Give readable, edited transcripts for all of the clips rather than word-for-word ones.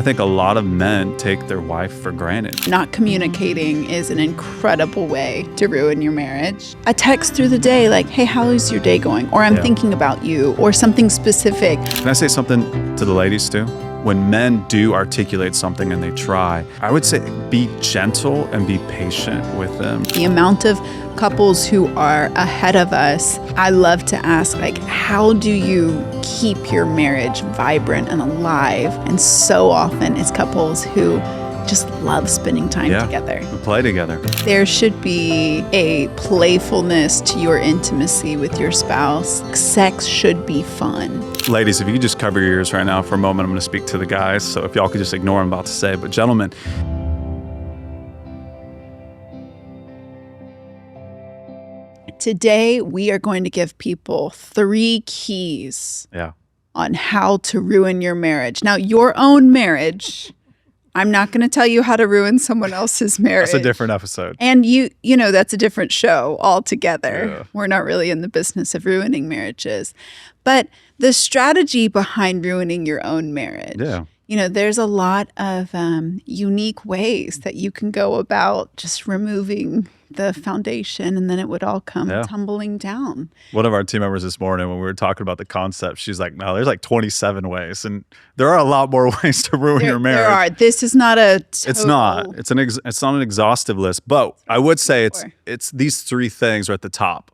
I think a lot of men take their wife for granted. Not communicating is an incredible way to ruin your marriage. A text through the day like, hey, how is your day going? Or I'm thinking about you, or something specific. Can I say something to the ladies too? When men do articulate something and they try, I would say be gentle and be patient with them. The amount of couples who are ahead of us, I love to ask, like, how do you keep your marriage vibrant and alive? And so often it's couples who just love spending time together. We play together. There should be a playfulness to your intimacy with your spouse. Sex should be fun. Ladies, if you could just cover your ears right now for a moment, I'm going to speak to the guys. So if y'all could just ignore what I'm about to say. But gentlemen, today we are going to give people 3 keys on how to ruin your marriage. Now, your own marriage, I'm not going to tell you how to ruin someone else's marriage. That's a different episode. And you know, that's a different show altogether. Yeah. We're not really in the business of ruining marriages. But the strategy behind ruining your own marriage, you know, there's a lot of unique ways that you can go about just removing the foundation, and then it would all come tumbling down. One of our team members this morning, when we were talking about the concept, she's like, no, there's like 27 ways. And there are a lot more ways to ruin your marriage. There are. This is not a total... It's not. It's not an exhaustive list. But I would say it's these 3 things are at the top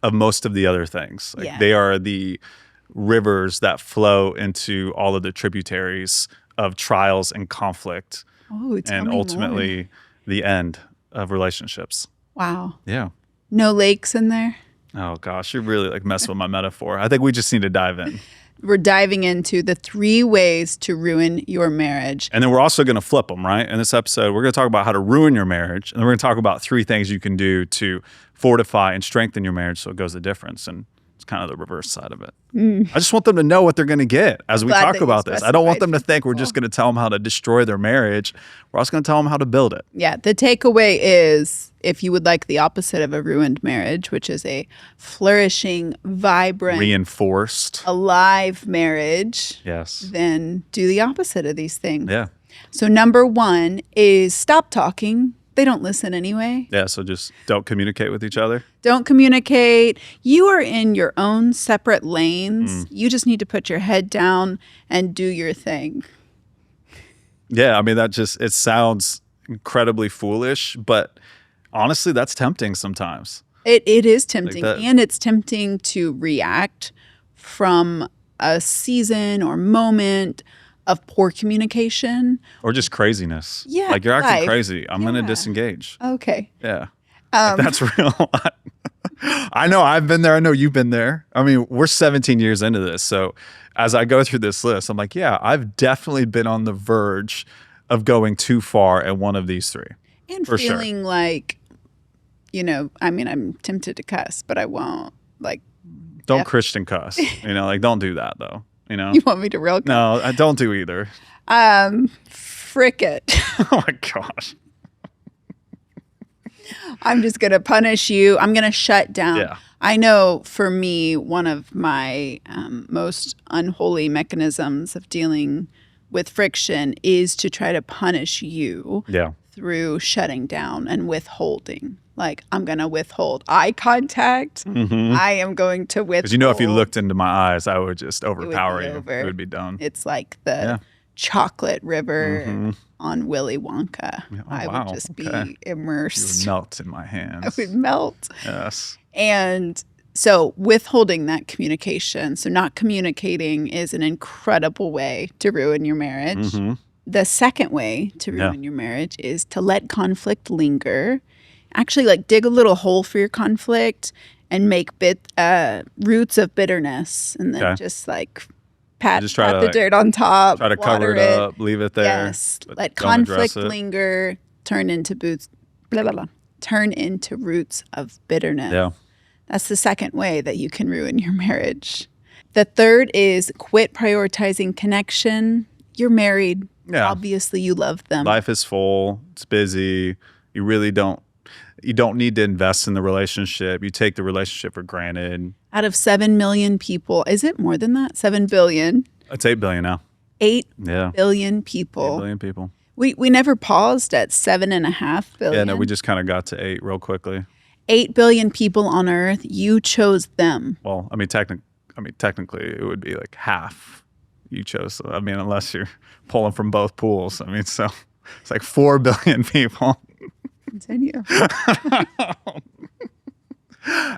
of most of the other things. Like they are the rivers that flow into all of the tributaries of trials and conflict. And ultimately the end of relationships. Wow. Yeah. No lakes in there? Oh gosh, you're really like messing with my metaphor. I think we just need to dive in. We're diving into the 3 ways to ruin your marriage. And then we're also going to flip them, right? In this episode, we're going to talk about how to ruin your marriage. And then we're going to talk about 3 things you can do to fortify and strengthen your marriage so it goes the difference. And it's kind of the reverse side of it. I just want them to know what they're going to get as we talk about this. I don't want them to think we're just going to tell them how to destroy their marriage. We're also going to tell them how to build it. Yeah. The takeaway is, if you would like the opposite of a ruined marriage, which is a flourishing, vibrant, reinforced, alive marriage, then do the opposite of these things. Yeah. So number 1 is stop talking. They don't listen anyway. Yeah, so just don't communicate with each other. Don't communicate. You are in your own separate lanes. You just need to put your head down and do your thing. Yeah, I mean, it sounds incredibly foolish, but honestly, that's tempting sometimes. It is tempting, and it's tempting to react from a season or moment of poor communication. Or just craziness. Yeah. Like, you're acting crazy. I'm going to disengage. Okay. Yeah. That's real. I know I've been there. I know you've been there. I mean, we're 17 years into this. So as I go through this list, I'm like, yeah, I've definitely been on the verge of going too far at one of these 3. And feeling like, you know, I mean, I'm tempted to cuss, but I won't. Like, don't Christian cuss. You know, like, don't do that though. You know? You want me to real cuss? No, I don't do either. Frick it. Oh my gosh. I'm just going to punish you. I'm going to shut down. Yeah. I know for me, one of my most unholy mechanisms of dealing with friction is to try to punish you through shutting down and withholding. Like, I'm going to withhold eye contact. I am going to withhold. Because you know, if you looked into my eyes, I would just overpower you. It would be done. It's like the chocolate river on Willy Wonka. I would just be immersed. You would melt in my hands. I would melt. Yes. And so withholding that communication, so not communicating, is an incredible way to ruin your marriage. The second way to ruin your marriage is to let conflict linger. Actually, like, dig a little hole for your conflict and make roots of bitterness, and then just like pat the dirt on top. Try to cover it up, leave it there. Yes, let conflict linger, turn into roots of bitterness. Yeah. That's the second way that you can ruin your marriage. The third is quit prioritizing connection. You're married. Yeah. Obviously, you love them. Life is full. It's busy. You really don't need to invest in the relationship. You take the relationship for granted. Out of 7 million people, is it more than that? 7 billion. It's 8 billion now. 8 Yeah. billion people. 8 billion people. We never paused at 7.5 billion. Yeah, no, we just kind of got to 8 real quickly. 8 billion people on Earth. You chose them. Well, I mean, technically, it would be like half you chose. I mean, unless you're pulling from both pools. I mean, so it's like 4 billion people. Continue.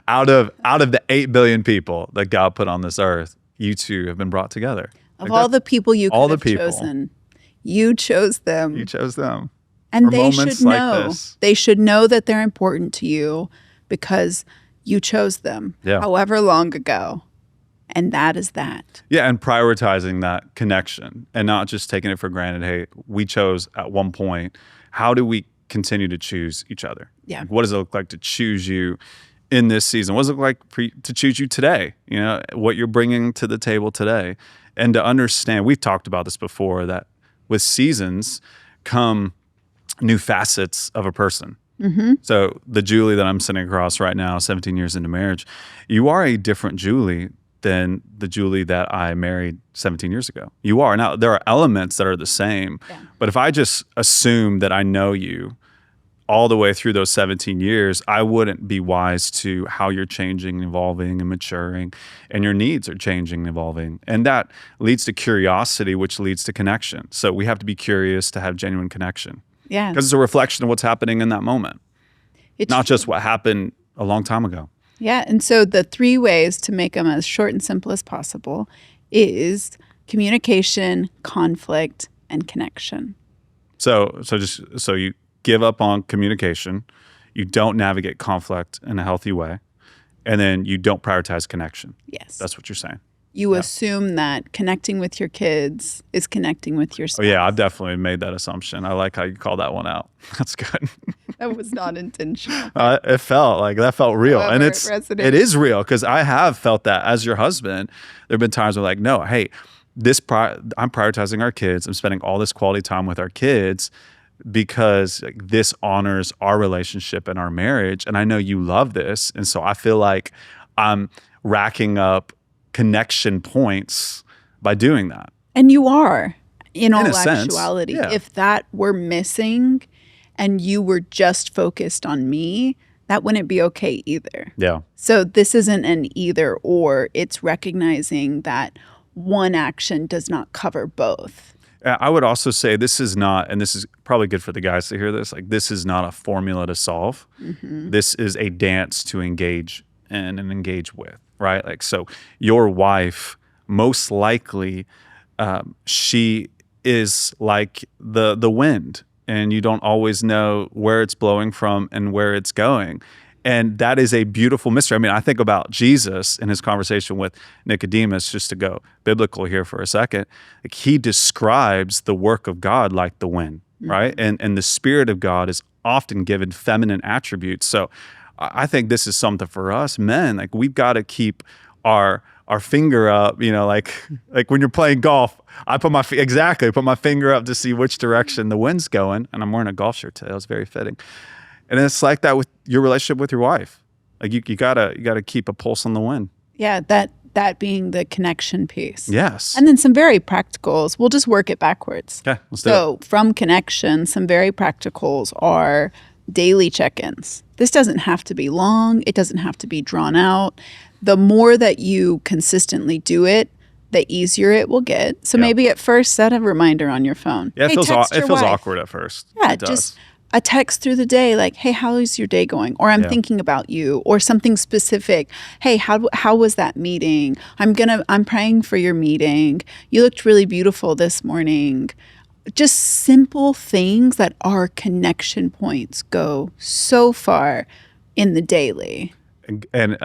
Out of the 8 billion people that God put on this earth, you two have been brought together. Of all the people you could have people. chosen, you chose them. You chose them. And For they moments should like know. this. They should know that they're important to you because you chose them however long ago. And that is that. Yeah, and prioritizing that connection and not just taking it for granted. Hey, we chose at one point. How do we continue to choose each other? Yeah. What does it look like to choose you in this season? What does it look like to choose you today? You know, what you're bringing to the table today. And to understand, we've talked about this before, that with seasons come new facets of a person. Mm-hmm. So the Juli that I'm sitting across right now, 17 years into marriage, you are a different Juli than the Juli that I married 17 years ago. You are. Now, there are elements that are the same, but if I just assume that I know you all the way through those 17 years, I wouldn't be wise to how you're changing and evolving and maturing, and your needs are changing and evolving. And that leads to curiosity, which leads to connection. So we have to be curious to have genuine connection. Yeah. Because it's a reflection of what's happening in that moment. It's not just what happened a long time ago. Yeah. And so the 3 ways to make them as short and simple as possible is communication, conflict, and connection. So you give up on communication, you don't navigate conflict in a healthy way, and then you don't prioritize connection. Yes. That's what you're saying. You assume that connecting with your kids is connecting with your spouse. Oh, yeah, I've definitely made that assumption. I like how you call that one out. That's good. That was not intentional. It felt like that felt real. However, and it is real because I have felt that as your husband. There have been times where like, no, hey, I'm prioritizing our kids. I'm spending all this quality time with our kids because this honors our relationship and our marriage. And I know you love this. And so I feel like I'm racking up connection points by doing that. And you are, in all sense, actuality. Yeah. If that were missing and you were just focused on me, that wouldn't be okay either. Yeah. So this isn't an either or. It's recognizing that one action does not cover both. I would also say this is not, and this is probably good for the guys to hear this, like this is not a formula to solve. Mm-hmm. This is a dance to engage in and engage with, right? Like, so your wife, most likely, she is like the wind, and you don't always know where it's blowing from and where it's going. And that is a beautiful mystery. I mean, I think about Jesus in his conversation with Nicodemus, just to go biblical here for a second. Like, he describes the work of God like the wind, right? And the Spirit of God is often given feminine attributes. So I think this is something for us men. Like, we've got to keep our finger up, you know, like when you're playing golf, I put my finger up to see which direction the wind's going. And I'm wearing a golf shirt today. It was very fitting. And it's like that with your relationship with your wife. Like you gotta keep a pulse on the wind. Yeah, that being the connection piece. Yes. And then some very practicals. We'll just work it backwards. Okay, let's do it. So from connection, some very practicals are daily check-ins. This doesn't have to be long. It doesn't have to be drawn out. The more that you consistently do it, the easier it will get. So maybe at first set a reminder on your phone. Yeah, it feels awkward at first. Yeah, just a text through the day like, hey, how is your day going? Or I'm thinking about you, or something specific. Hey, how was that meeting? I'm praying for your meeting. You looked really beautiful this morning. Just simple things that are connection points go so far in the daily. And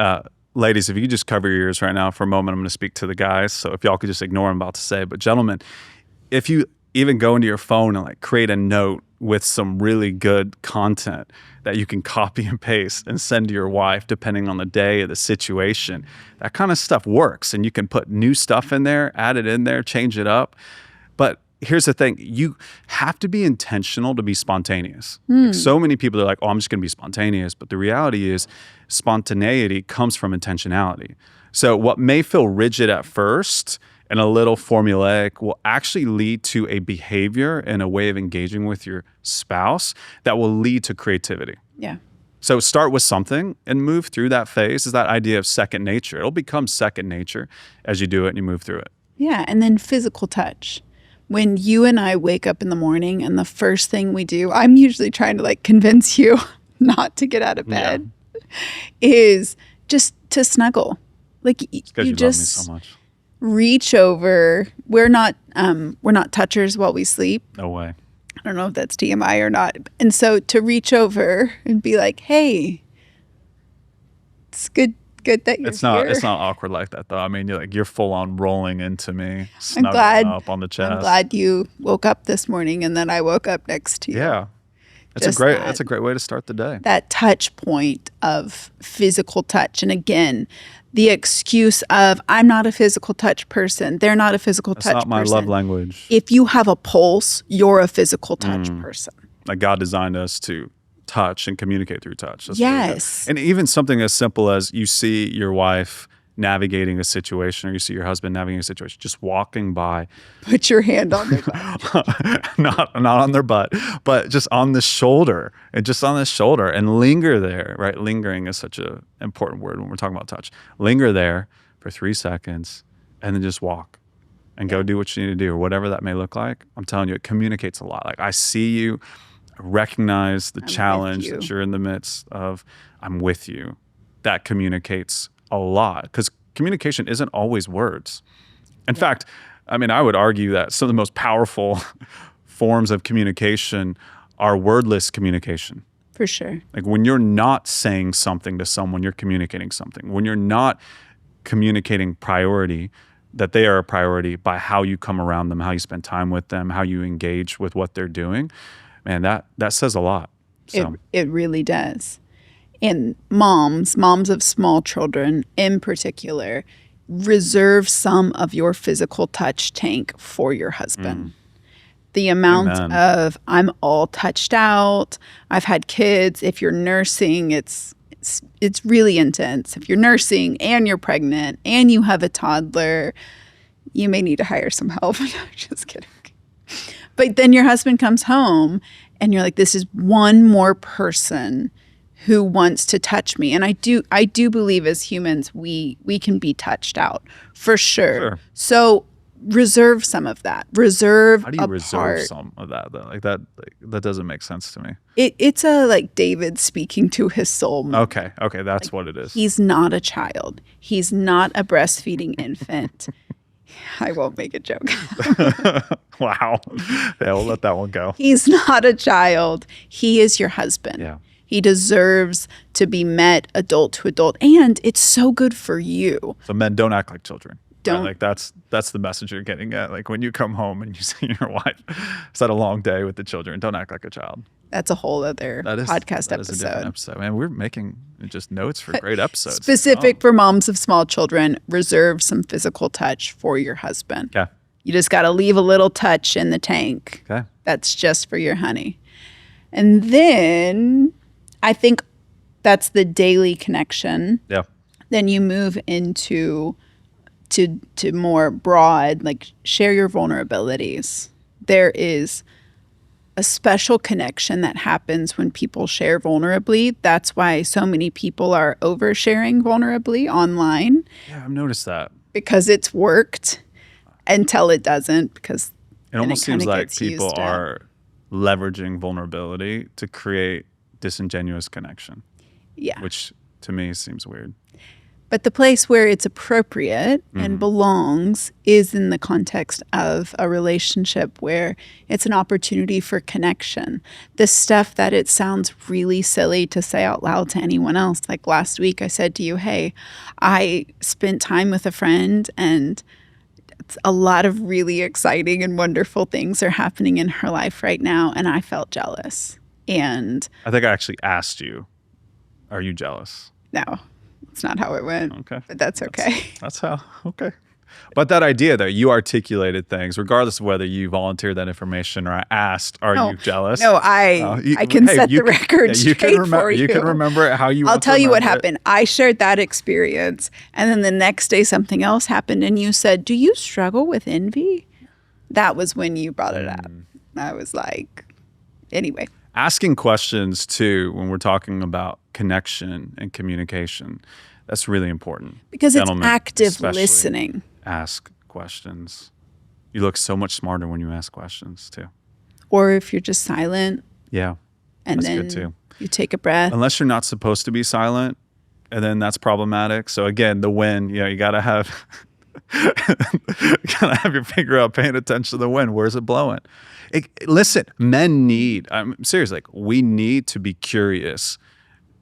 ladies, if you could just cover your ears right now for a moment, I'm going to speak to the guys. So if y'all could just ignore what I'm about to say. But gentlemen, if you even go into your phone and like create a note with some really good content that you can copy and paste and send to your wife, depending on the day or the situation, that kind of stuff works. And you can put new stuff in there, add it in there, change it up. But here's the thing, you have to be intentional to be spontaneous. Like, so many people are like, oh, I'm just going to be spontaneous. But the reality is spontaneity comes from intentionality. So what may feel rigid at first and a little formulaic will actually lead to a behavior and a way of engaging with your spouse that will lead to creativity. Yeah. So start with something and move through that phase. Is that idea of second nature. It'll become second nature as you do it and you move through it. Yeah. And then physical touch. When you and I wake up in the morning and the first thing we do, I'm usually trying to like convince you not to get out of bed, is just to snuggle. Like you just love me so much. Reach over. We're not touchers while we sleep. No way. I don't know if that's TMI or not. And so to reach over and be like, hey, it's good that you're here. It's not awkward like that though. I mean, you're full on rolling into me, I'm glad, up on the chest. I'm glad you woke up this morning and then I woke up next to you. Yeah. That's a great way to start the day. That touch point of physical touch. And again, the excuse of I'm not a physical touch person. They're not a physical touch person. That's not my love language. If you have a pulse, you're a physical touch person. Like God designed us to touch and communicate through touch. That's yes. Really, and even something as simple as you see your wife navigating a situation or you see your husband navigating a situation, just walking by. Put your hand on their butt. not on their butt, but just on the shoulder and linger there, right? Lingering is such an important word when we're talking about touch. Linger there for 3 seconds and then just walk and go do what you need to do or whatever that may look like. I'm telling you, it communicates a lot. Like I see you, recognize the challenge that you're in the midst of. I'm with you. That communicates a lot because communication isn't always words. In fact, I mean, I would argue that some of the most powerful forms of communication are wordless communication. For sure. Like when you're not saying something to someone, you're communicating something. When you're not communicating priority, that they are a priority by how you come around them, how you spend time with them, how you engage with what they're doing, man, that says a lot. So. It really does. And moms of small children in particular, reserve some of your physical touch tank for your husband. The amount of I'm all touched out, I've had kids. If you're nursing, it's really intense. If you're nursing and you're pregnant and you have a toddler, you may need to hire some help. Just kidding. But then your husband comes home and you're like, this is one more person who wants to touch me. And I do believe as humans, we can be touched out for sure. So reserve some of that. How do you reserve some of that though? Like that doesn't make sense to me. It's a like David speaking to his soul moment. Okay, that's like, what it is. He's not a child. He's not a breastfeeding infant. I won't make a joke. Wow. Yeah, we'll let that one go. He's not a child. He is your husband. Yeah. He deserves to be met adult to adult. And it's so good for you. So men, don't act like children. Don't. Right? Like that's the message you're getting at. Like when you come home and you see your wife, it's had a long day with the children. Don't act like a child. That's a whole other podcast that is a different episode. And we're making just notes for great episodes. Specific for moms of small children, reserve some physical touch for your husband. Okay. You just got to leave a little touch in the tank. Okay. That's just for your honey. And then I think that's the daily connection. Yeah. Then you move into to more broad, like share your vulnerabilities. There is a special connection that happens when people share vulnerably. That's why so many people are oversharing vulnerably online. Yeah, I've noticed that. Because it's worked until it doesn't, because it almost seems like people are leveraging vulnerability to create disingenuous connection. Yeah. Which to me seems weird. But the place where it's appropriate and belongs is in the context of a relationship where it's an opportunity for connection. The stuff that it sounds really silly to say out loud to anyone else. Like last week I said to you, hey, I spent time with a friend and a lot of really exciting and wonderful things are happening in her life right now. And I felt jealous. And I think I actually asked you, are you jealous? No. It's not how it went. Okay. But that's okay. That's how. Okay. But that idea that you articulated things, regardless of whether you volunteered that information or I asked, are you jealous? No, I can set the record straight for you. You can remember how you I'll tell you what happened. I shared that experience. And then the next day something else happened. And you said, do you struggle with envy? That was when you brought it up. I was like, anyway. Asking questions too, when we're talking about connection and communication, that's really important. Because it's active listening. Ask questions. You look so much smarter when you ask questions too. Or if you're just silent. Yeah. And that's then good too. You take a breath. Unless you're not supposed to be silent, and then that's problematic. So again, the wind, you gotta have your finger out paying attention to the wind. Where's it blowing? Listen, men need, I'm serious, like we need to be curious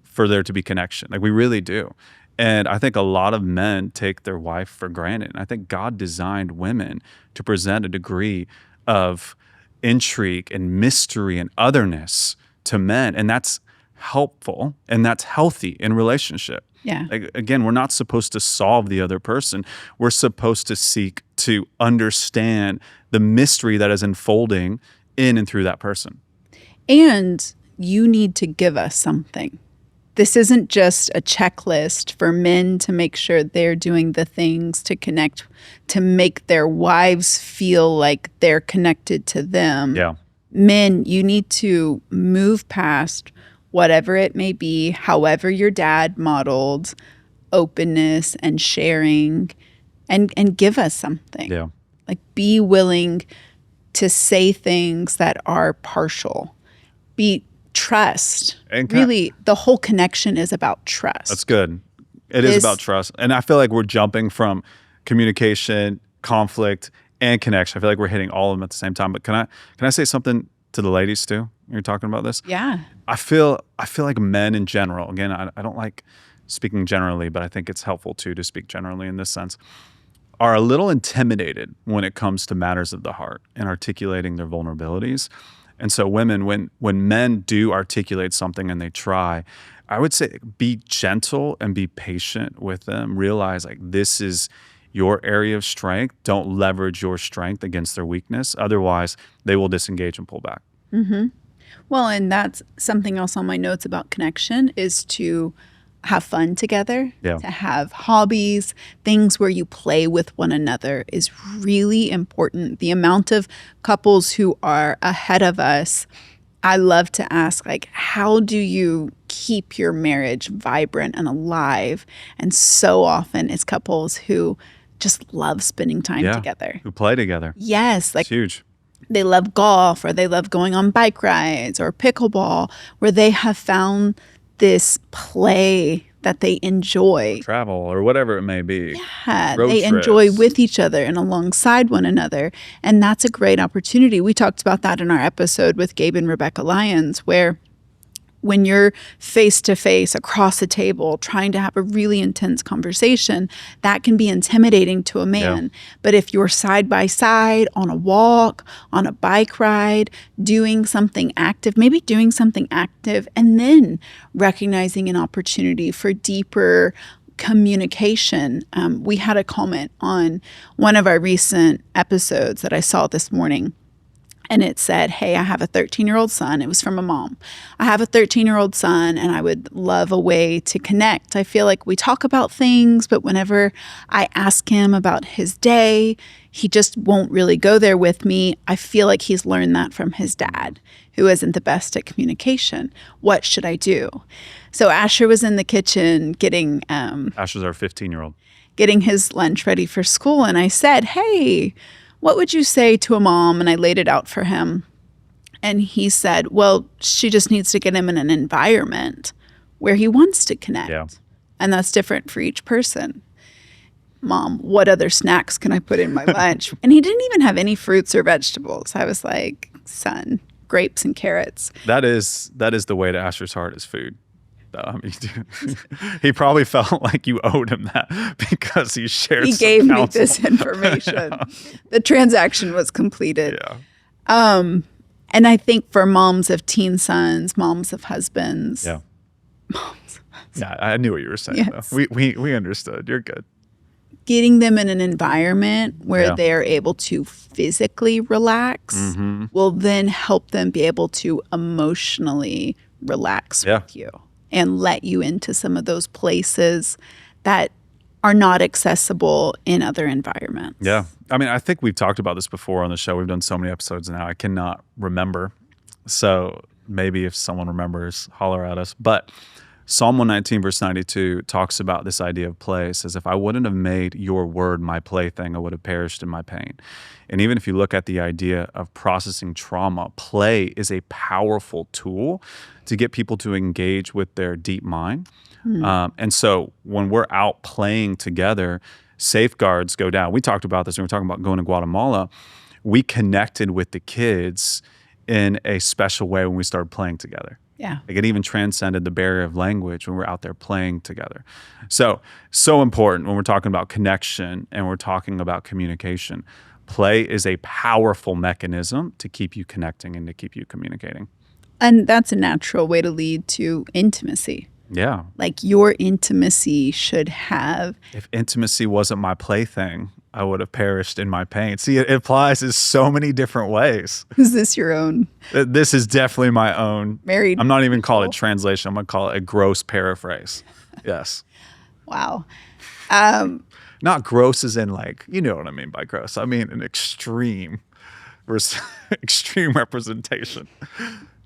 for there to be connection. Like we really do. And I think a lot of men take their wife for granted. And I think God designed women to present a degree of intrigue and mystery and otherness to men. And that's helpful and that's healthy in relationship. Yeah. Like, again, we're not supposed to solve the other person. We're supposed to seek to understand the mystery that is unfolding in and through that person. And you need to give us something. This isn't just a checklist for men to make sure they're doing the things to connect, to make their wives feel like they're connected to them. Yeah. Men, you need to move past whatever it may be, however your dad modeled openness and sharing, and give us something. Yeah. Like be willing to say things that are partial. Be trust. And really, the whole connection is about trust. That's good. It is about trust. And I feel like we're jumping from communication, conflict, and connection. I feel like we're hitting all of them at the same time. But can I say something to the ladies too? You're talking about this? Yeah. I feel like men in general, again, I don't like speaking generally, but I think it's helpful too to speak generally in this sense, are a little intimidated when it comes to matters of the heart and articulating their vulnerabilities. And so women, when men do articulate something and they try, I would say be gentle and be patient with them. Realize like this is your area of strength. Don't leverage your strength against their weakness. Otherwise, they will disengage and pull back. Mm-hmm. Well, and that's something else on my notes about connection is to have fun together, to have hobbies, things where you play with one another is really important. The amount of couples who are ahead of us, I love to ask, like, how do you keep your marriage vibrant and alive? And so often it's couples who just love spending time together. Who play together. Yes. Like, it's huge. They love golf or they love going on bike rides or pickleball where they have found this play that they enjoy. Travel or whatever it may be. Yeah, they enjoy with each other and alongside one another. And that's a great opportunity. We talked about that in our episode with Gabe and Rebecca Lyons, where when you're face to face across a table trying to have a really intense conversation, that can be intimidating to a man. Yeah. But if you're side by side on a walk, on a bike ride, doing something active, maybe doing something active, and then recognizing an opportunity for deeper communication. We had a comment on one of our recent episodes that I saw this morning. And it said, hey, I have a 13-year-old son. It was from a mom. I have a 13-year-old son, and I would love a way to connect. I feel like we talk about things, but whenever I ask him about his day, he just won't really go there with me. I feel like he's learned that from his dad, who isn't the best at communication. What should I do? So Asher was in the kitchen getting... Asher's our 15-year-old. Getting his lunch ready for school, and I said, hey... what would you say to a mom? And I laid it out for him. And he said, well, she just needs to get him in an environment where he wants to connect. Yeah. And that's different for each person. Mom, what other snacks can I put in my lunch? And he didn't even have any fruits or vegetables. I was like, son, grapes and carrots. That is the way to Asher's heart is food. I mean, he probably felt like you owed him that because he shared. He gave me this information. The transaction was completed. Yeah. And I think for moms of teen sons, moms of husbands. Yeah. Moms of husbands. Yeah, I knew what you were saying. Yes. Though. We understood. You're good. getting them in an environment where they're able to physically relax will then help them be able to emotionally relax with you and let you into some of those places that are not accessible in other environments. Yeah. I mean, I think we've talked about this before on the show. We've done so many episodes now. I cannot remember. So maybe if someone remembers, holler at us. But Psalm 119 verse 92 talks about this idea of play. It says, if I wouldn't have made your word my plaything, I would have perished in my pain. And even if you look at the idea of processing trauma, play is a powerful tool to get people to engage with their deep mind. And so when we're out playing together, safeguards go down. We talked about this when we were talking about going to Guatemala. We connected with the kids in a special way when we started playing together. Yeah. Like it even transcended the barrier of language when we're out there playing together. So important when we're talking about connection and we're talking about communication. Play is a powerful mechanism to keep you connecting and to keep you communicating. And that's a natural way to lead to intimacy. Yeah. Like your intimacy should have. If intimacy wasn't my plaything, I would have perished in my pain. See, it applies in so many different ways. Is this your own? This is definitely my own. Married. I'm not even calling it translation. I'm going to call it a gross paraphrase. Yes. Wow. Not gross as in like, you know what I mean by gross. I mean an extreme representation.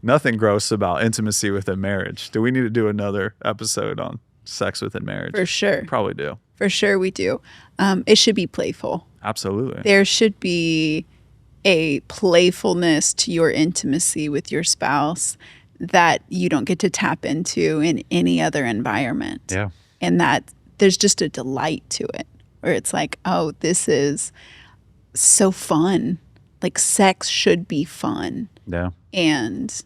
Nothing gross about intimacy within marriage. Do we need to do another episode on sex within marriage? For sure. We probably do. For sure we do. It should be playful. Absolutely. There should be a playfulness to your intimacy with your spouse that you don't get to tap into in any other environment. Yeah. And that there's just a delight to it where it's like, oh, this is so fun. Like sex should be fun. Yeah. And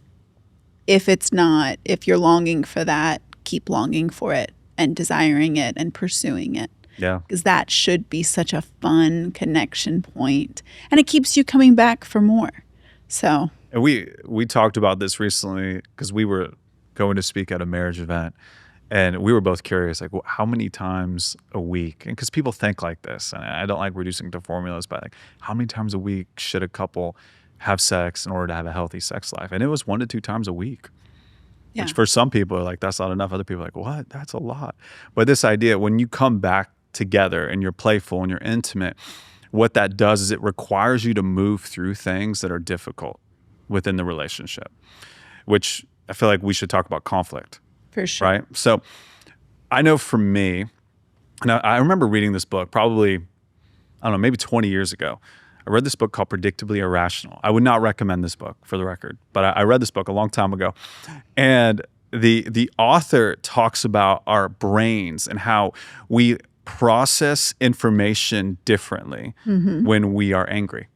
if it's not, if you're longing for that, keep longing for it and desiring it and pursuing it. Yeah. Because that should be such a fun connection point. And it keeps you coming back for more. So. And we talked about this recently because we were going to speak at a marriage event. And we were both curious, like, well, how many times a week? And because people think like this, and I don't like reducing to formulas, but like, how many times a week should a couple have sex in order to have a healthy sex life? And it was 1 to 2 times a week, which for some people are like, that's not enough. Other people are like, what? That's a lot. But this idea, when you come back together and you're playful and you're intimate, what that does is it requires you to move through things that are difficult within the relationship, which I feel like we should talk about conflict. For sure. Right? So I know for me, and I remember reading this book probably, I don't know, maybe 20 years ago. I read this book called Predictably Irrational. I would not recommend this book for the record, but I read this book a long time ago. And the author talks about our brains and how we process information differently when we are angry.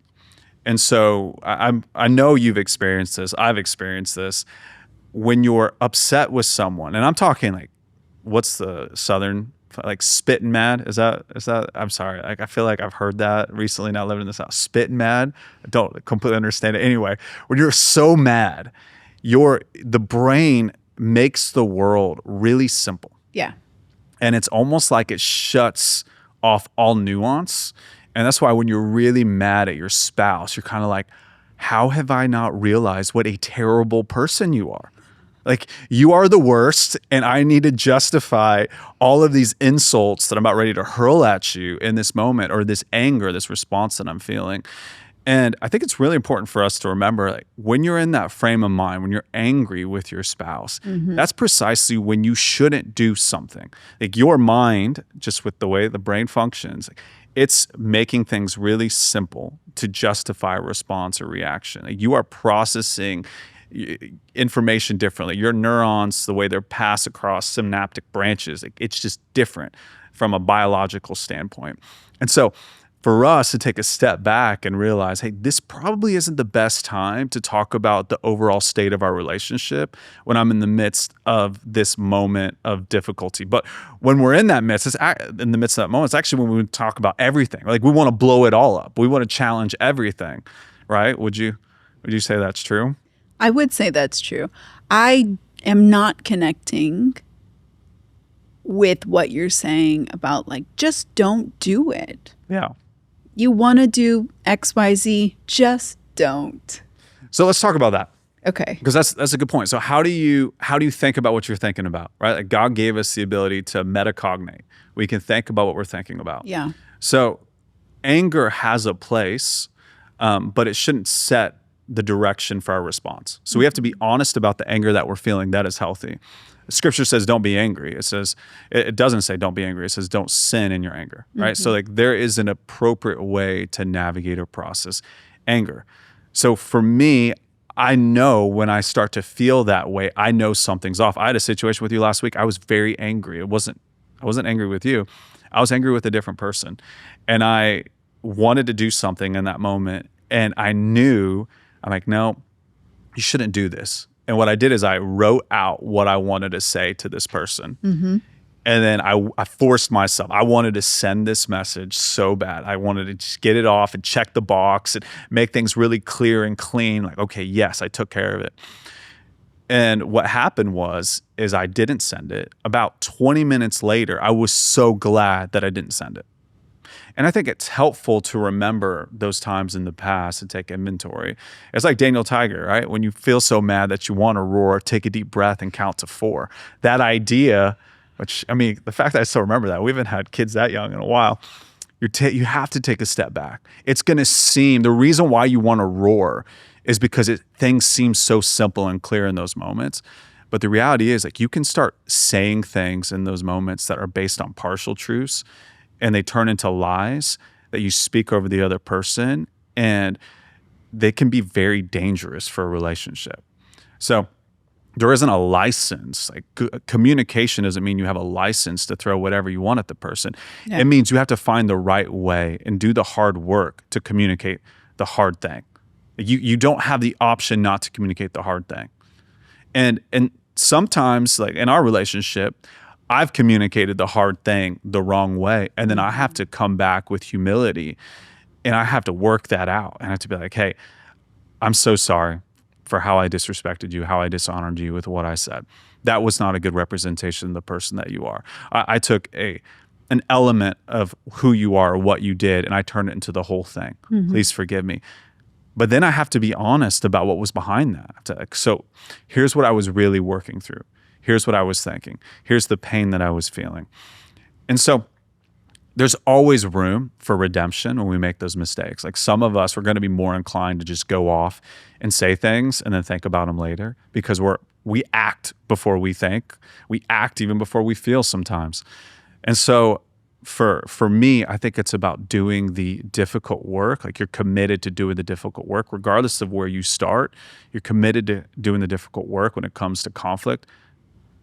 And so I know you've experienced this. I've experienced this. When you're upset with someone, and I'm talking like, what's the Southern, like spitting mad? Is that, I'm sorry. Like, I feel like I've heard that recently, not living in this house. Spitting mad? I don't completely understand it. Anyway, when you're so mad, the brain makes the world really simple. Yeah. And it's almost like it shuts off all nuance. And that's why when you're really mad at your spouse, you're kind of like, how have I not realized what a terrible person you are? Like, you are the worst, and I need to justify all of these insults that I'm about ready to hurl at you in this moment, or this anger, this response that I'm feeling. And I think it's really important for us to remember, like, when you're in that frame of mind, when you're angry with your spouse, that's precisely when you shouldn't do something. Like, your mind, just with the way the brain functions, it's making things really simple to justify a response or reaction. Like, you are processing information differently. Your neurons, the way they're passed across synaptic branches, it's just different from a biological standpoint. And so for us to take a step back and realize, hey, this probably isn't the best time to talk about the overall state of our relationship when I'm in the midst of this moment of difficulty. But when we're in the midst of that moment, it's actually when we talk about everything. Like, we want to blow it all up. We want to challenge everything, right? Would you say that's true? I would say that's true. I am not connecting with what you're saying about like, just don't do it. Yeah. You want to do XYZ, just don't. So let's talk about that. Okay. Because that's a good point. So how do you think about what you're thinking about, right? Like God gave us the ability to metacognate. We can think about what we're thinking about. Yeah. So anger has a place, but it shouldn't set the direction for our response. So we have to be honest about the anger that we're feeling. That is healthy. Scripture says don't be angry. It doesn't say don't be angry. It says don't sin in your anger, right? So like there is an appropriate way to navigate or process anger. So for me, I know when I start to feel that way, I know something's off. I had a situation with you last week. I was very angry. I wasn't angry with you. I was angry with a different person. And I wanted to do something in that moment. And I'm like, no, you shouldn't do this. And what I did is I wrote out what I wanted to say to this person. And then I forced myself. I wanted to send this message so bad. I wanted to just get it off and check the box and make things really clear and clean. Like, okay, yes, I took care of it. And what happened is I didn't send it. About 20 minutes later, I was so glad that I didn't send it. And I think it's helpful to remember those times in the past and take inventory. It's like Daniel Tiger, right? When you feel so mad that you want to roar, take a deep breath and count to 4. That idea, which, I mean, the fact that I still remember that, we haven't had kids that young in a while, you have to take a step back. It's going to seem, the reason why you want to roar is because things seem so simple and clear in those moments. But the reality is, like, you can start saying things in those moments that are based on partial truths, and they turn into lies that you speak over the other person, and they can be very dangerous for a relationship. So there isn't a license. Like communication doesn't mean you have a license to throw whatever you want at the person. Yeah. It means you have to find the right way and do the hard work to communicate the hard thing. You don't have the option not to communicate the hard thing. And sometimes, like in our relationship, I've communicated the hard thing the wrong way. And then I have to come back with humility and I have to work that out. And I have to be like, hey, I'm so sorry for how I disrespected you, how I dishonored you with what I said. That was not a good representation of the person that you are. I took an element of who you are, what you did, and I turned it into the whole thing. Please forgive me. But then I have to be honest about what was behind that. So here's what I was really working through. Here's what I was thinking. Here's the pain that I was feeling. And so there's always room for redemption when we make those mistakes. Like some of us, we're going to be more inclined to just go off and say things and then think about them later because we act before we think. We act even before we feel sometimes. And so for me, I think it's about doing the difficult work. Like you're committed to doing the difficult work, regardless of where you start. You're committed to doing the difficult work when it comes to conflict,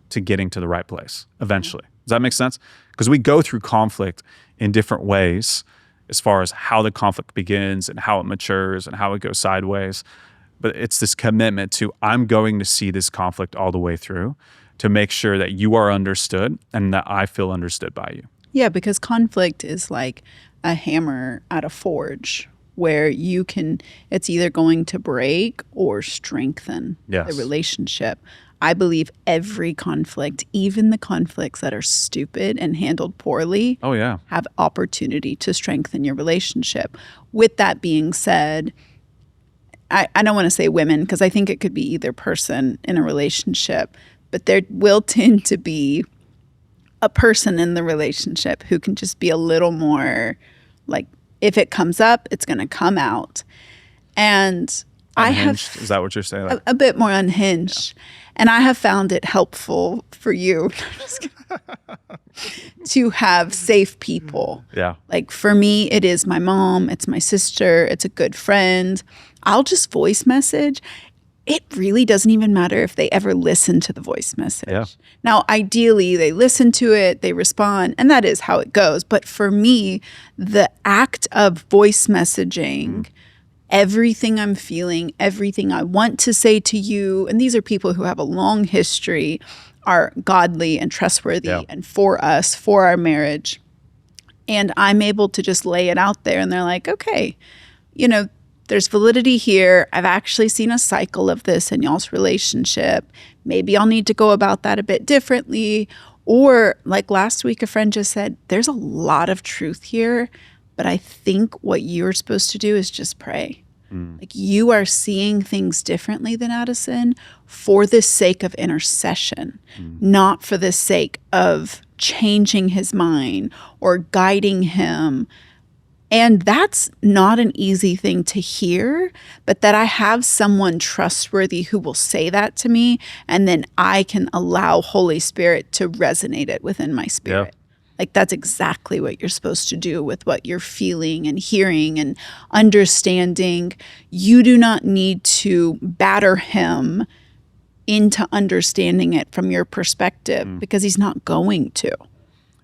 to getting to the right place eventually. Does that make sense? Because we go through conflict in different ways as far as how the conflict begins and how it matures and how it goes sideways. But it's this commitment to, I'm going to see this conflict all the way through to make sure that you are understood and that I feel understood by you. Yeah, because conflict is like a hammer at a forge where it's either going to break or strengthen the relationship. I believe every conflict, even the conflicts that are stupid and handled poorly, have opportunity to strengthen your relationship. With that being said, I don't want to say women because I think it could be either person in a relationship, but there will tend to be a person in the relationship who can just be a little more like, if it comes up, it's going to come out. And unhinged? Is that what you're saying? Like, a bit more unhinged. Yeah. And I have found it helpful for you to have safe people. Yeah. Like for me, it is my mom, it's my sister, it's a good friend. I'll just voice message. It really doesn't even matter if they ever listen to the voice message. Yeah. Now, ideally, they listen to it, they respond, and that is how it goes. But for me, the act of voice messaging, everything I'm feeling, everything I want to say to you, and these are people who have a long history, are godly and trustworthy and for us, for our marriage. And I'm able to just lay it out there and they're like, okay, there's validity here. I've actually seen a cycle of this in y'all's relationship. Maybe I'll need to go about that a bit differently. Or like last week, a friend just said, there's a lot of truth here, but I think what you're supposed to do is just pray. Like you are seeing things differently than Addison for the sake of intercession, not for the sake of changing his mind or guiding him. And that's not an easy thing to hear, but that I have someone trustworthy who will say that to me, and then I can allow Holy Spirit to resonate it within my spirit. Yeah. Like that's exactly what you're supposed to do with what you're feeling and hearing and understanding. You do not need to batter him into understanding it from your perspective because he's not going to.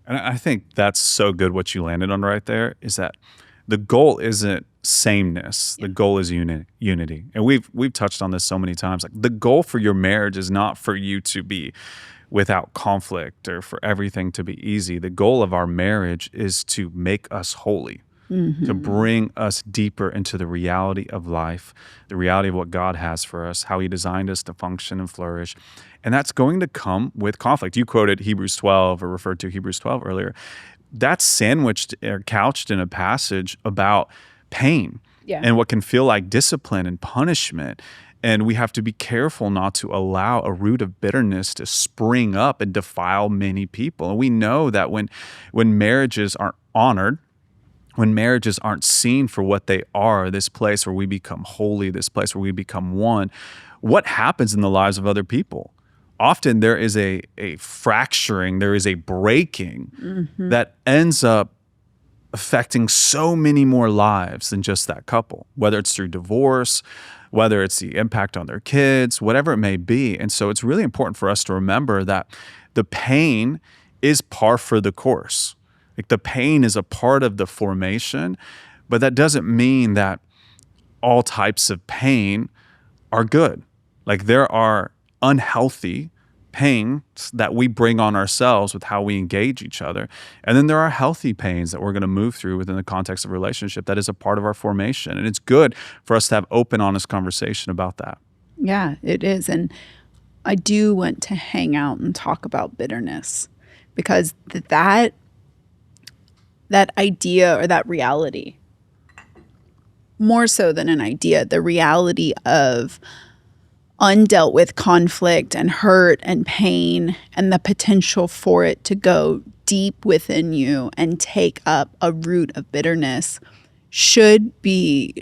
And I think that's so good what you landed on right there is that the goal isn't sameness. The goal is unity. And we've touched on this so many times. Like the goal for your marriage is not for you to be without conflict or for everything to be easy. The goal of our marriage is to make us holy, to bring us deeper into the reality of life, the reality of what God has for us, how he designed us to function and flourish. And that's going to come with conflict. You quoted Hebrews 12 or referred to Hebrews 12 earlier. That's sandwiched or couched in a passage about pain and what can feel like discipline and punishment. And we have to be careful not to allow a root of bitterness to spring up and defile many people. And we know that when marriages aren't honored, when marriages aren't seen for what they are, this place where we become holy, this place where we become one, what happens in the lives of other people? Often there is a fracturing, there is a breaking that ends up affecting so many more lives than just that couple, whether it's through divorce, whether it's the impact on their kids, whatever it may be. And so it's really important for us to remember that the pain is par for the course. Like the pain is a part of the formation, but that doesn't mean that all types of pain are good. Like there are unhealthy pains that we bring on ourselves with how we engage each other. And then there are healthy pains that we're going to move through within the context of a relationship that is a part of our formation. And it's good for us to have open, honest conversation about that. Yeah, it is. And I do want to hang out and talk about bitterness because that idea or that reality, more so than an idea, the reality of undealt with conflict and hurt and pain and the potential for it to go deep within you and take up a root of bitterness should be,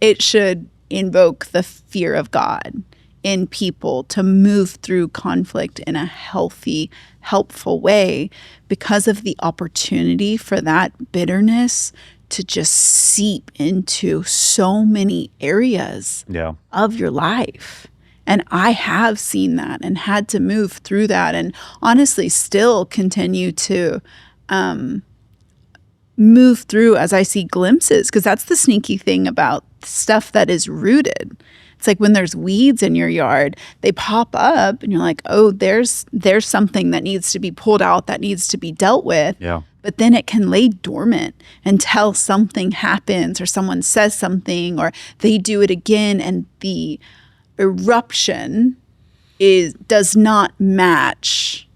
it should invoke the fear of God in people to move through conflict in a healthy, helpful way because of the opportunity for that bitterness to just seep into so many areas of your life. And I have seen that and had to move through that and honestly still continue to move through as I see glimpses, because that's the sneaky thing about stuff that is rooted. It's like when there's weeds in your yard, they pop up and you're like, oh, there's something that needs to be pulled out, that needs to be dealt with. Yeah. But then it can lay dormant until something happens or someone says something or they do it again and the eruption does not match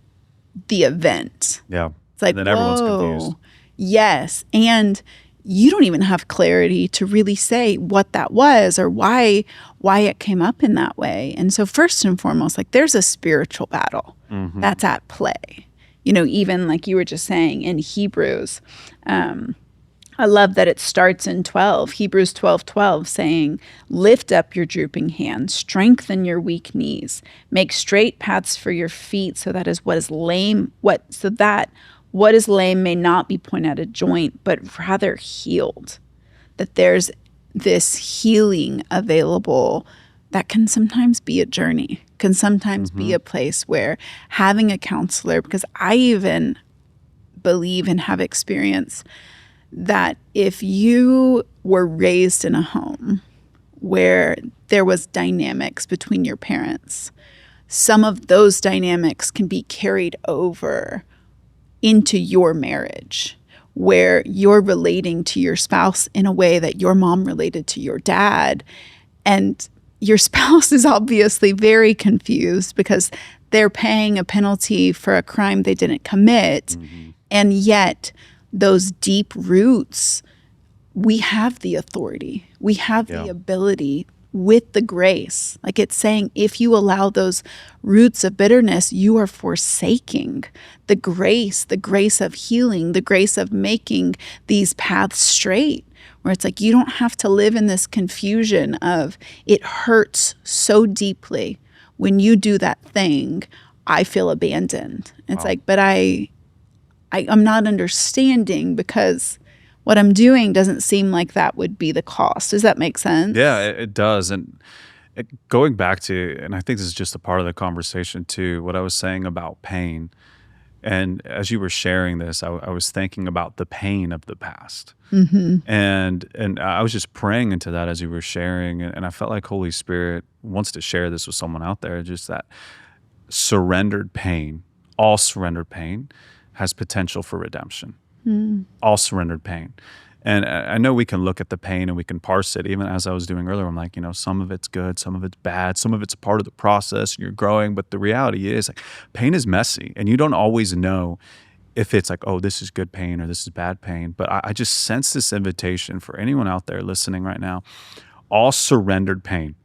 the event. Yeah. It's like, and then everyone's confused. Yes. And you don't even have clarity to really say what that was or why it came up in that way. And so first and foremost, like there's a spiritual battle that's at play. Even like you were just saying in Hebrews, I love that it starts in 12, Hebrews 12:12, saying, lift up your drooping hands, strengthen your weak knees, make straight paths for your feet so that what is lame may not be pointed at a joint, but rather healed. That there's this healing available that can sometimes be a journey, can sometimes be a place where having a counselor, because I even believe and have experience that if you were raised in a home where there was dynamics between your parents, some of those dynamics can be carried over into your marriage, where you're relating to your spouse in a way that your mom related to your dad. And, your spouse is obviously very confused because they're paying a penalty for a crime they didn't commit. Mm-hmm. And yet those deep roots, we have the authority. We have the ability with the grace. Like it's saying, if you allow those roots of bitterness, you are forsaking the grace of healing, the grace of making these paths straight. Where it's like, you don't have to live in this confusion of it hurts so deeply when you do that thing, I feel abandoned. It's like, but I'm not understanding because what I'm doing doesn't seem like that would be the cost. Does that make sense? Yeah, it does. And going back to, and I think this is just a part of the conversation too, what I was saying about pain. And as you were sharing this, I was thinking about the pain of the past. Mm-hmm. And I was just praying into that as you were sharing. And I felt like Holy Spirit wants to share this with someone out there, just that surrendered pain, all surrendered pain has potential for redemption. Mm. All surrendered pain. And I know we can look at the pain and we can parse it. Even as I was doing earlier, I'm like, some of it's good, some of it's bad, some of it's a part of the process and you're growing. But the reality is like pain is messy and you don't always know if it's like, oh, this is good pain or this is bad pain. But I just sense this invitation for anyone out there listening right now, all surrendered pain,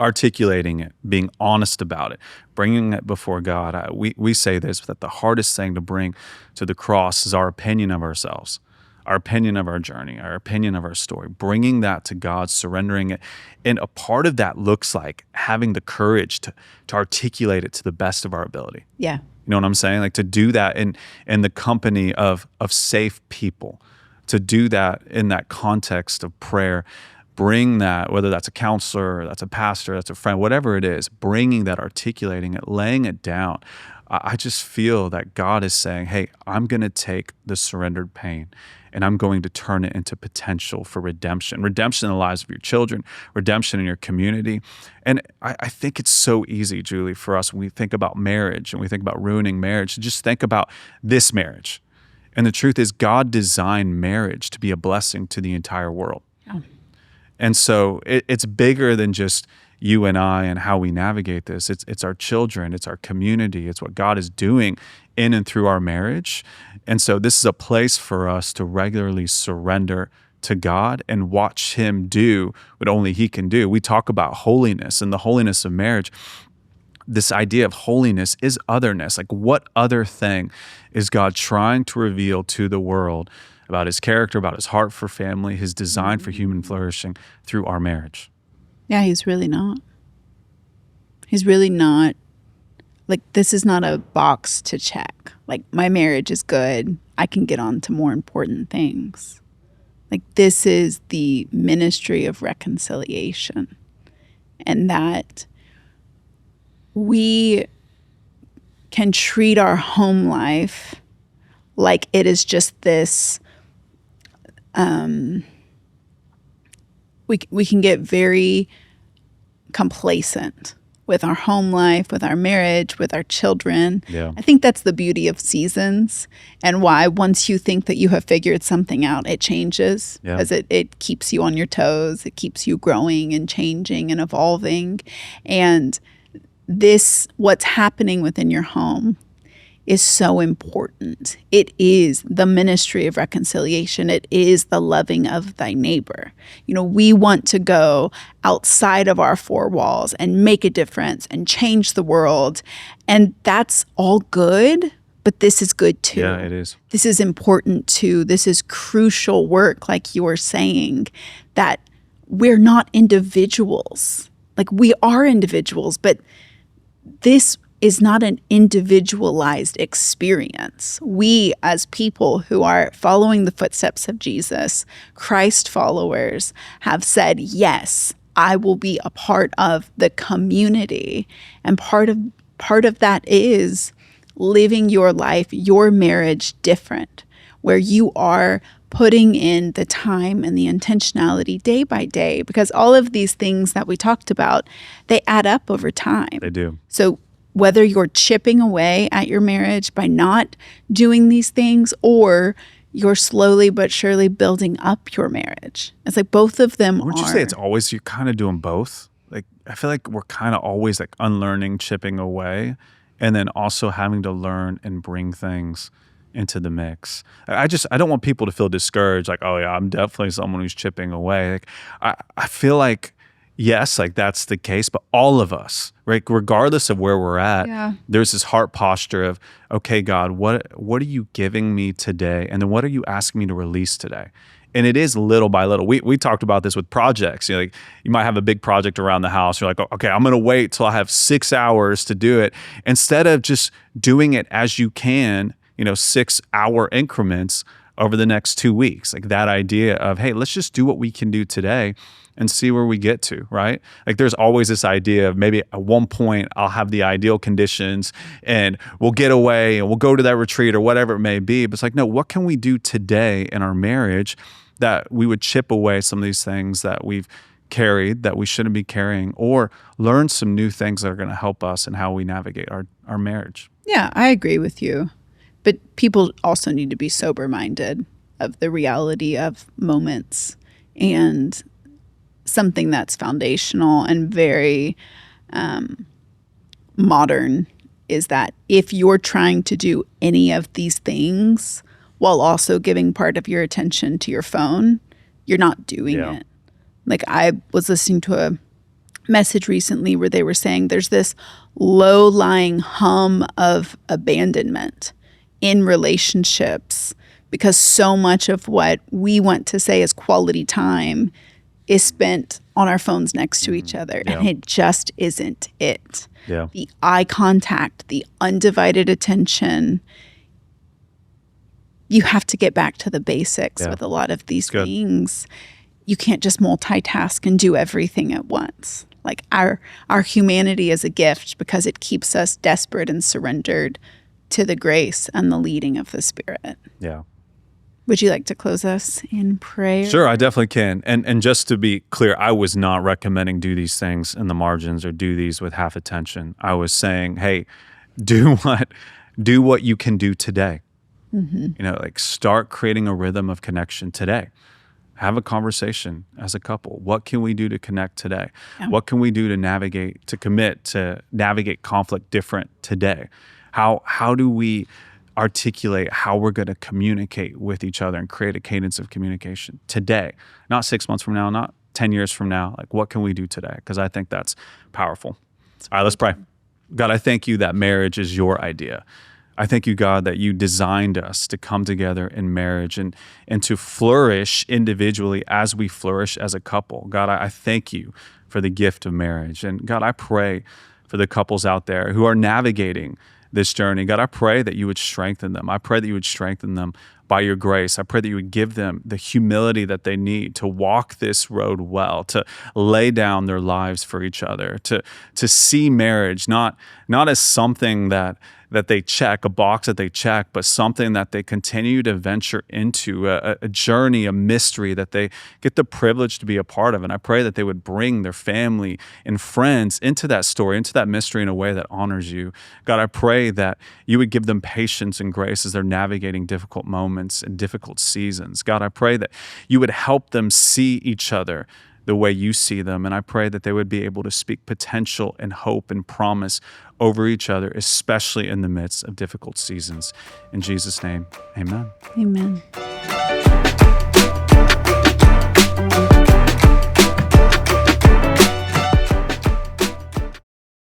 articulating it, being honest about it, bringing it before God. We say this, that the hardest thing to bring to the cross is our opinion of ourselves, our opinion of our journey, our opinion of our story, bringing that to God, surrendering it. And a part of that looks like having the courage to articulate it to the best of our ability. Yeah. You know what I'm saying? Like to do that in the company of safe people, to do that in that context of prayer, bring that, whether that's a counselor, or that's a pastor, that's a friend, whatever it is, bringing that, articulating it, laying it down. I just feel that God is saying, hey, I'm going to take the surrendered pain and I'm going to turn it into potential for redemption in the lives of your children, redemption in your community. And I think it's so easy, Julie, for us when we think about marriage and we think about ruining marriage, to just think about this marriage. And the truth is God designed marriage to be a blessing to the entire world. Yeah. And so it's bigger than just you and I and how we navigate this. It's our children, it's our community, it's what God is doing in and through our marriage. And so this is a place for us to regularly surrender to God and watch Him do what only He can do. We talk about holiness and the holiness of marriage. This idea of holiness is otherness. Like, what other thing is God trying to reveal to the world about His character, about His heart for family, His design for human flourishing through our marriage? Yeah, He's really not. He's really not. Like, this is not a box to check. Like, my marriage is good. I can get on to more important things. Like, this is the ministry of reconciliation. And that we can treat our home life like it is just this, we can get very complacent with our home life, with our marriage, with our children. Yeah. I think that's the beauty of seasons and why once you think that you have figured something out, it changes because it keeps you on your toes. It keeps you growing and changing and evolving. And what's happening within your home is so important. It is the ministry of reconciliation. It is the loving of thy neighbor. We want to go outside of our four walls and make a difference and change the world. And that's all good, but this is good too. Yeah, it is. This is important too. This is crucial work, like you were saying, that we're not individuals. Like, we are individuals, but this is not an individualized experience. We, as people who are following the footsteps of Jesus, Christ followers, have said, yes, I will be a part of the community. And part of that is living your life, your marriage different, where you are putting in the time and the intentionality day by day, because all of these things that we talked about, they add up over time. They do. So whether you're chipping away at your marriage by not doing these things, or you're slowly but surely building up your marriage. It's like both of them Wouldn't you say it's always, you're kind of doing both? Like, I feel like we're kind of always like unlearning, chipping away, and then also having to learn and bring things into the mix. I don't want people to feel discouraged, like, oh yeah, I'm definitely someone who's chipping away. Like, I feel like, yes, like that's the case, but all of us, right, regardless of where we're at, there's this heart posture of, okay, God, what are you giving me today? And then what are you asking me to release today? And it is little by little. We talked about this with projects. Like, you might have a big project around the house. You're like, okay, I'm going to wait till I have 6 hours to do it. Instead of just doing it as you can, 6-hour increments over the next 2 weeks. Like that idea of, hey, let's just do what we can do today and see where we get to, right? Like there's always this idea of maybe at one point I'll have the ideal conditions and we'll get away and we'll go to that retreat or whatever it may be. But it's like, no, what can we do today in our marriage that we would chip away some of these things that we've carried that we shouldn't be carrying, or learn some new things that are going to help us in how we navigate our marriage? Yeah, I agree with you. But people also need to be sober-minded of the reality of moments, and something that's foundational and very modern is that if you're trying to do any of these things while also giving part of your attention to your phone, you're not doing it. Like, I was listening to a message recently where they were saying there's this low-lying hum of abandonment in relationships because so much of what we want to say is quality time is spent on our phones next to each other, and it just isn't it. The eye contact, the undivided attention. You have to get back to the basics with a lot of these things. You can't just multitask and do everything at once. Like, our humanity is a gift because it keeps us desperate and surrendered to the grace and the leading of the Spirit. Yeah. Would you like to close us in prayer? Sure, I definitely can. And just to be clear, I was not recommending do these things in the margins or do these with half attention. I was saying, hey, do what you can do today. Like, start creating a rhythm of connection today. Have a conversation as a couple. What can we do to connect today? What can we do to commit to navigate conflict different today? How do we articulate how we're going to communicate with each other and create a cadence of communication today? Not 6 months from now, not 10 years from now. Like, what can we do today? Because I think that's powerful. All right, let's pray. God, I thank you that marriage is your idea. I thank you, God, that you designed us to come together in marriage and to flourish individually as we flourish as a couple. God, I thank you for the gift of marriage. And God, I pray for the couples out there who are navigating this journey. God, I pray that you would strengthen them. I pray that you would strengthen them by your grace. I pray that you would give them the humility that they need to walk this road well, to lay down their lives for each other, to see marriage not as something that they check, a box that they check, but something that they continue to venture into, a journey, a mystery that they get the privilege to be a part of. And I pray that they would bring their family and friends into that story, into that mystery in a way that honors you. God, I pray that you would give them patience and grace as they're navigating difficult moments and difficult seasons. God, I pray that you would help them see each other the way you see them. And I pray that they would be able to speak potential and hope and promise over each other, especially in the midst of difficult seasons. In Jesus' name, amen. Amen.